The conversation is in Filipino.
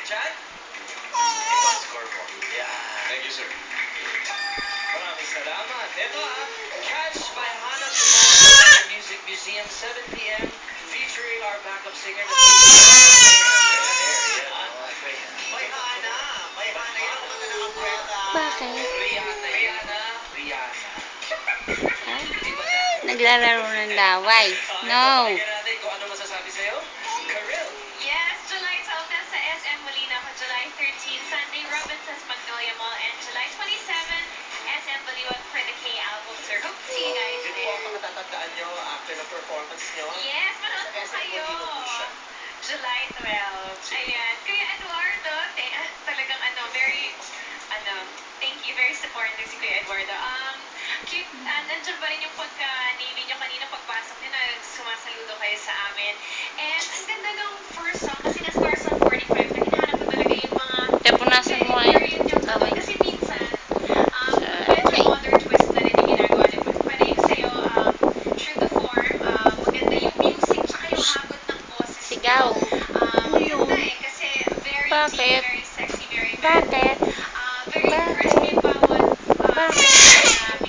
Chad? Ito ang score mo. Yeah. Thank you, sir. Maraming salamat. Ito Catch by Hannah tomorrow at the Music Museum, 7 p.m. featuring our backup singer. May Hannah. May Hannah. Yan ang kumanta ng umbrella. Bakit? Rihanna. Ah? Naglalaro ng laway. No. Pakinggan natin kung ano masasabi sa'yo. Karil. Yes, July 12 sa SM Molina ko, July 13 Sunday Robinson's Magnolia Mall, and July 27 SM Baliwag for the K album, sir. Hope to see you guys Ito po there. ang matatandaan nyo after ng performance nyo. Yes, manood po Sa SM kayo. Molino po siya. July 12. Ayan. Kuya Eduardo, talagang very, thank you, very supportive si Kuya Eduardo. Cute, nandiyan ba rin yung pagka-name nyo kanina pagpasok nyo na sumasaludo kayo sa amin. And ang ganda ng first song kasi na-score sa 45 na hinahanap ko talaga yung mga Punasan mo ay period yung laway. kasi minsan, medyo modern twist na rin yung ginagawa nyo. Pwede yung sa'yo, true to form, maganda yung music, tsaka yung hagot ng boses. Sigaw. Maganda kasi very Bakit? deep, very sexy, very Bakit? very Bakit? crispy bawat Bakit?